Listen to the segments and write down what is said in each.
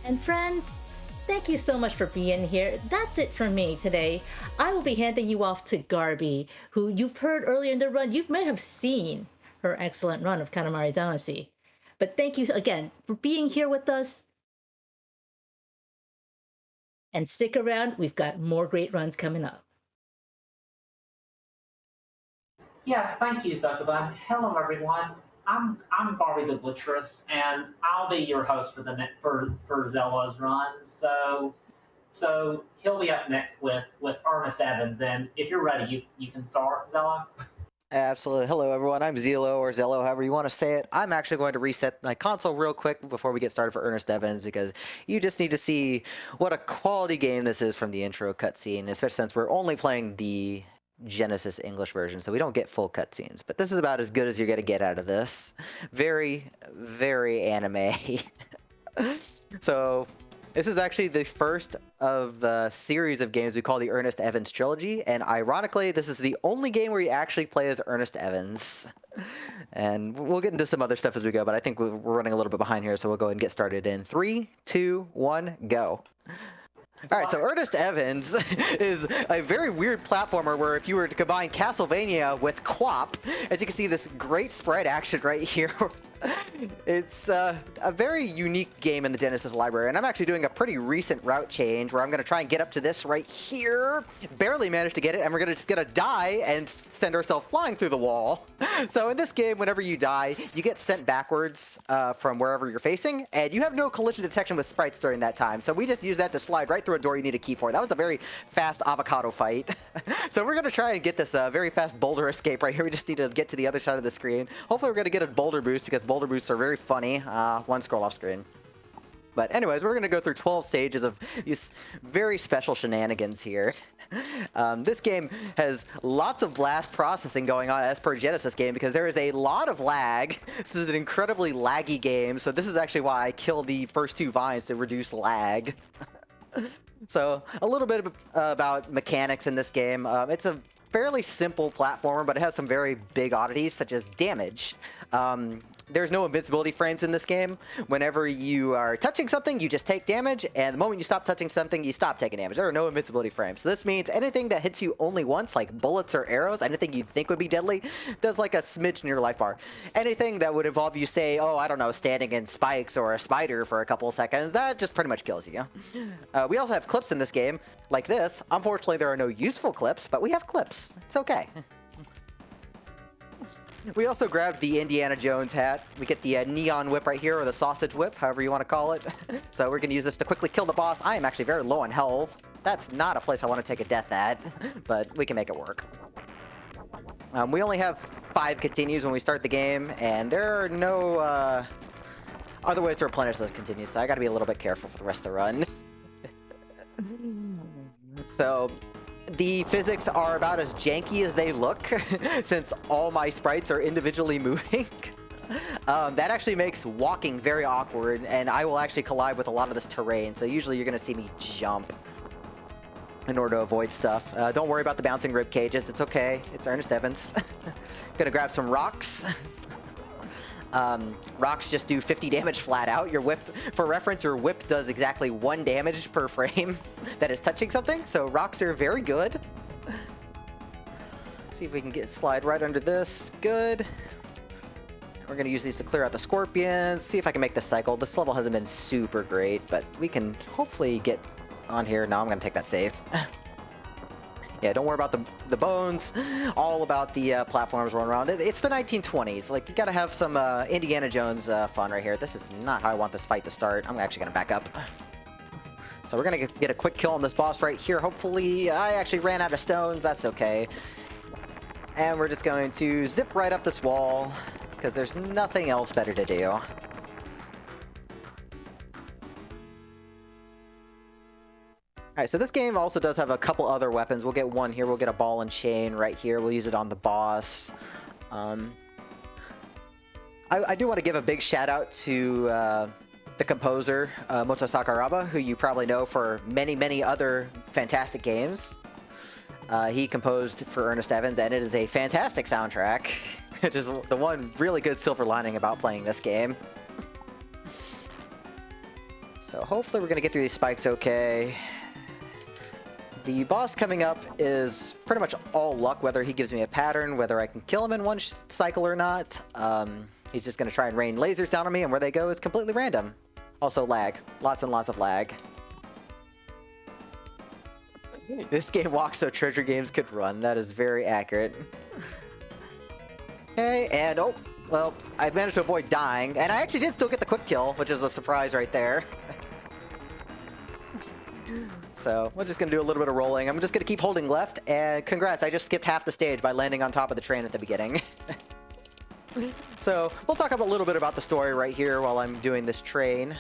And friends, thank you so much for being here. That's it for me today. I will be handing you off to Garby, who you've heard earlier in the run. You might have seen her excellent run of Katamari Damacy. But thank you again for being here with us. And stick around, we've got more great runs coming up. Yes, thank you, Zuckerberg. Hello, everyone. I'm Garby the Butcheress, and I'll be your host for for ZELLLOO's run. So he'll be up next with Ernest Evans, and if you're ready, you can start, Zello. Absolutely. Hello, everyone. I'm ZELLLOO, or Zello, however you want to say it. I'm actually going to reset my console real quick before we get started for Ernest Evans, because you just need to see what a quality game this is from the intro cutscene, especially since we're only playing the Genesis English version, so we don't get full cutscenes. But this is about as good as you're going to get out of this. Very, very anime. So this is actually the first of the series of games we call the Ernest Evans trilogy, and ironically, this is the only game where you actually play as Ernest Evans. And we'll get into some other stuff as we go, but I think we're running a little bit behind here, so we'll go ahead and get started in 3, 2, 1, go. Alright, so Ernest Evans is a very weird platformer where if you were to combine Castlevania with QWOP, as you can see this great sprite action right here, it's a very unique game in the Genesis library, and I'm actually doing a pretty recent route change where I'm going to try and get up to this right here. Barely managed to get it, and we're just going to die and send ourselves flying through the wall. So in this game, whenever you die, you get sent backwards from wherever you're facing, and you have no collision detection with sprites during that time. So we just use that to slide right through a door you need a key for. That was a very fast avocado fight. So we're going to try and get this very fast boulder escape right here. We just need to get to the other side of the screen. Hopefully we're going to get a boulder boost, because boulder boosts are very funny. One scroll off screen. But anyways, we're going to go through 12 stages of these very special shenanigans here. This game has lots of blast processing going on as per Genesis game, because there is a lot of lag. This is an incredibly laggy game, so this is actually why I killed the first 2 vines to reduce lag. So a little bit about mechanics in this game. It's a fairly simple platformer, but it has some very big oddities, such as damage. There's no invincibility frames in this game. Whenever you are touching something, you just take damage, and the moment you stop touching something, you stop taking damage. There are no invincibility frames. So this means anything that hits you only once, like bullets or arrows, anything you think would be deadly, does like a smidge in your life bar. Anything that would involve you, say, oh, I don't know, standing in spikes or a spider for a couple of seconds, that just pretty much kills you. We also have clips in this game, like this. Unfortunately, there are no useful clips, but we have clips. It's okay. We also grabbed the Indiana Jones hat. We get the neon whip right here, or the sausage whip, however you want to call it. So we're going to use this to quickly kill the boss. I am actually very low on health. That's not a place I want to take a death at, but we can make it work. We only have 5 continues when we start the game, and there are no other ways to replenish those continues, so I got to be a little bit careful for the rest of the run. So the physics are about as janky as they look, since all my sprites are individually moving. That actually makes walking very awkward, and I will actually collide with a lot of this terrain, so usually you're going to see me jump in order to avoid stuff. Don't worry about the bouncing rib cages, it's okay. It's Ernest Evans. Gonna grab some rocks. Rocks just do 50 damage flat out. Your whip, for reference, your whip does exactly 1 damage per frame that is touching something, so rocks are very good. See if we can slide right under this. Good. We're going to use these to clear out the scorpions. See if I can make this cycle. This level hasn't been super great, but we can hopefully get on here. No, I'm going to take that safe. Yeah, don't worry about the bones, all about the platforms running around. It's the 1920s. Like, you gotta have some Indiana Jones fun right here. This is not how I want this fight to start. I'm actually gonna back up. So we're gonna get a quick kill on this boss right here. Hopefully, I actually ran out of stones. That's okay. And we're just going to zip right up this wall, because there's nothing else better to do. Alright, so this game also does have a couple other weapons. We'll get one here. We'll get a ball and chain right here. We'll use it on the boss. I do want to give a big shout out to the composer, Moto Sakuraba, who you probably know for many, many other fantastic games. He composed for Ernest Evans, and it is a fantastic soundtrack. It is the one really good silver lining about playing this game. So hopefully we're gonna get through these spikes okay. The boss coming up is pretty much all luck, whether he gives me a pattern, whether I can kill him in one cycle or not. He's just gonna try and rain lasers down on me, and where they go is completely random. Also lag. Lots and lots of lag. This game walks so treasure games could run. That is very accurate. Okay, and oh, well, I managed to avoid dying, and I actually did still get the quick kill, which is a surprise right there. So, we're just gonna do a little bit of rolling. I'm just gonna keep holding left, and congrats, I just skipped half the stage by landing on top of the train at the beginning. So, we'll talk a little bit about the story right here while I'm doing this train.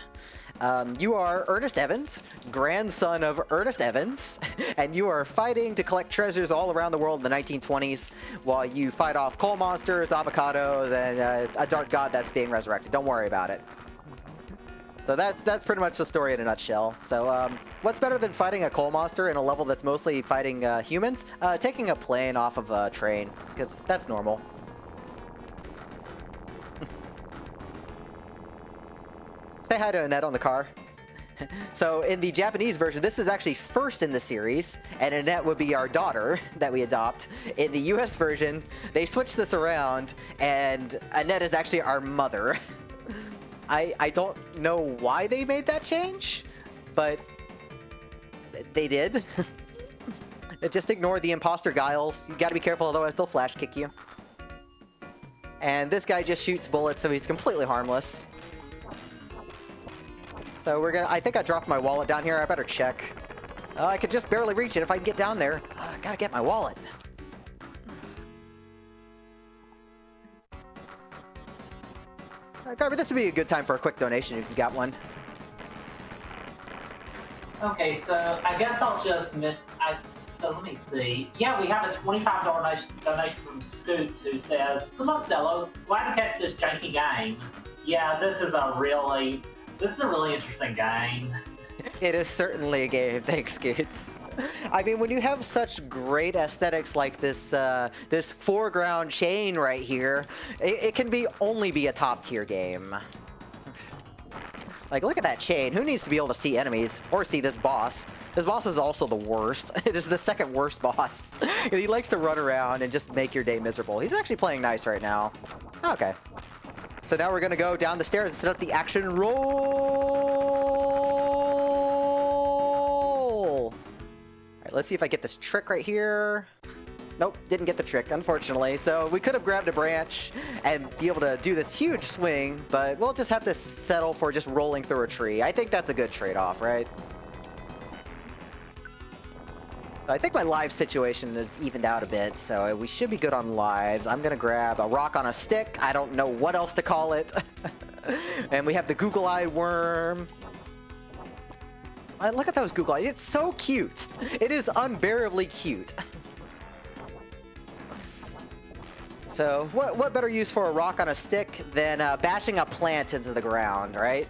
You are Earnest Evans, grandson of Ernest Evans, and you are fighting to collect treasures all around the world in the 1920s while you fight off coal monsters, avocados, and a dark god that's being resurrected. Don't worry about it. So that's pretty much the story in a nutshell. So what's better than fighting a coal monster in a level that's mostly fighting humans? Taking a plane off of a train, because that's normal. Say hi to Annette on the car. So in the Japanese version, this is actually first in the series, and Annette would be our daughter that we adopt. In the US version, they switched this around, and Annette is actually our mother. I don't know why they made that change, but they did. Just ignore the imposter guiles. You gotta be careful, otherwise they'll flash kick you. And this guy just shoots bullets, so he's completely harmless. So we're gonna, I think I dropped my wallet down here. I better check. I could just barely reach it if I can get down there. I gotta get my wallet. Garby, this would be a good time for a quick donation if you got one. Okay, so I guess I'll just so let me see. Yeah, we have a $25 donation from Scoot who says, "Good luck, Zello. Glad to catch this janky game. Yeah, this is a really interesting game." It is certainly a game. Thanks, Scoots. I mean, when you have such great aesthetics like this, this foreground chain right here, it can only be a top tier game. Like, look at that chain. Who needs to be able to see enemies or see this boss? This boss is also the worst. It is the second worst boss. He likes to run around and just make your day miserable. He's actually playing nice right now. Okay. So now we're gonna go down the stairs and set up the action roll. All right, let's see if I get this trick right here. Nope, didn't get the trick, unfortunately. So we could have grabbed a branch and be able to do this huge swing, but we'll just have to settle for just rolling through a tree. I think that's a good trade-off, right? So I think my live situation is evened out a bit, so we should be good on lives. I'm gonna grab a rock on a stick. I don't know what else to call it. And we have the Google-eyed worm. Look at those Google eyes. It's so cute. It is unbearably cute. So, what better use for a rock on a stick than bashing a plant into the ground, right?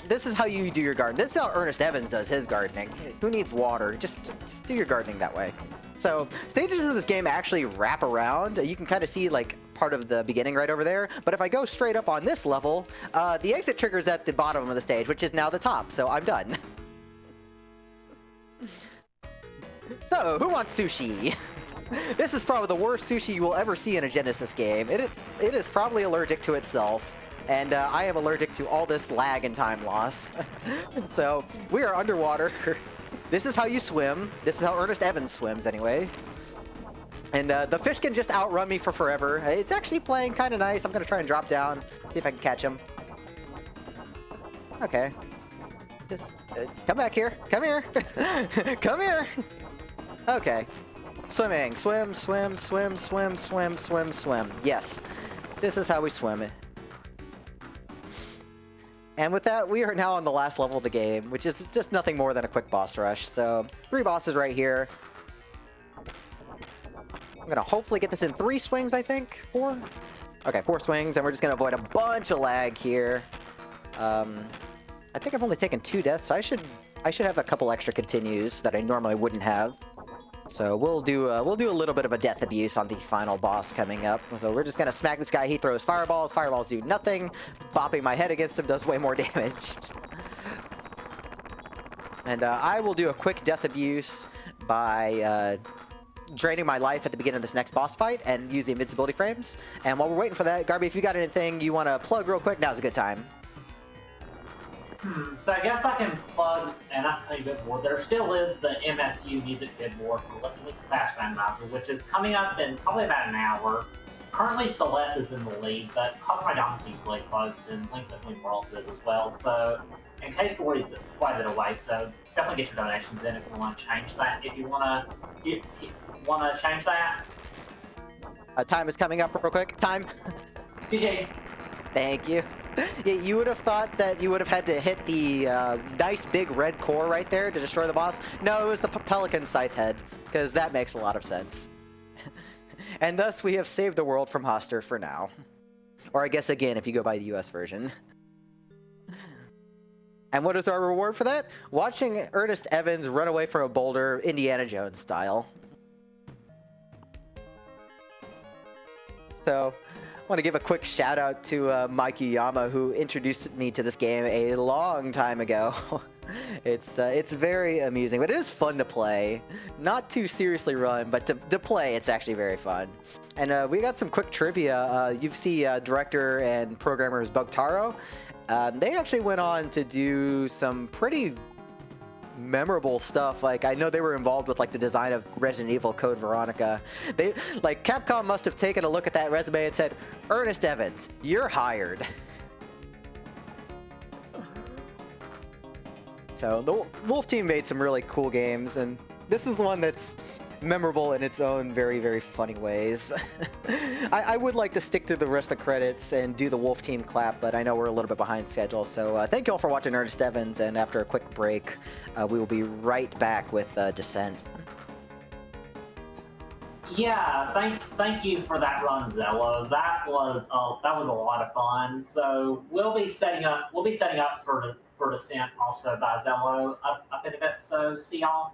This is how you do your garden. This is how Ernest Evans does his gardening. Who needs water? Just do your gardening that way. So, stages of this game actually wrap around. You can kind of see, like, part of the beginning right over there. But if I go straight up on this level, the exit trigger is at the bottom of the stage, which is now the top. So, I'm done. So, who wants sushi? This is probably the worst sushi you will ever see in a Genesis game. It is probably allergic to itself, and I am allergic to all this lag and time loss. So, we are underwater. This is how you swim. This is how Ernest Evans swims, anyway. And the fish can just outrun me for forever. It's actually playing kind of nice. I'm going to try and drop down, see if I can catch him. Okay. Just come back here. Come here. Come here. Okay. Swimming. Swim, swim, swim, swim, swim, swim, swim. Yes. This is how we swim it. And with that, we are now on the last level of the game, which is just nothing more than a quick boss rush. So, 3 bosses right here. I'm gonna hopefully get this in 3 swings, I think. 4? Okay, 4 swings, and we're just gonna avoid a bunch of lag here. I think I've only taken 2 deaths, so I should have a couple extra continues that I normally wouldn't have. So we'll do a little bit of a death abuse on the final boss coming up. So we're just gonna smack this guy. He throws fireballs. Fireballs do nothing. Bopping my head against him does way more damage. And I will do a quick death abuse by draining my life at the beginning of this next boss fight and use the invincibility frames. And while we're waiting for that, Garby, if you got anything you want to plug real quick, now's a good time. So I guess I can plug an upcoming bit more. There still is the MSU Music Bid War for Link Clash Randomizer, which is coming up in probably about an hour. Currently, Celeste is in the lead, but Cause My Dynasty is really close, and Link Between Worlds is as well. So, and Case Story is quite a bit away, so definitely get your donations in if you want to change that. If you want to change that. Time is coming up real quick. Time. GG. Thank you. Yeah, you would have thought that you would have had to hit the nice big red core right there to destroy the boss. No, it was the Pelican Scythe head, because that makes a lot of sense. And thus, we have saved the world from Hoster for now. Or I guess again, if you go by the US version. And what is our reward for that? Watching Ernest Evans run away from a boulder, Indiana Jones style. So, I want to give a quick shout out to Mike Yama, who introduced me to this game a long time ago. It's very amusing, but it is fun to play. Not too seriously run, but to play, it's actually very fun. And we got some quick trivia. You see director and programmers Bugtaro. They actually went on to do some pretty memorable stuff. Like, I know they were involved with like the design of Resident Evil Code Veronica. They like Capcom must have taken a look at that resume and said, Ernest Evans, you're hired. So the Wolf team made some really cool games, and this is one that's memorable in its own very, very funny ways. I would like to stick to the rest of the credits and do the Wolf team clap, but I know we're a little bit behind schedule. So thank you all for watching Ernest Evans, and after a quick break, we will be right back with Descent. Yeah, thank you for that run, ZELLLOOO. That was a lot of fun. So we'll be setting up for Descent also by ZELLLOOO up in a bit. So see y'all.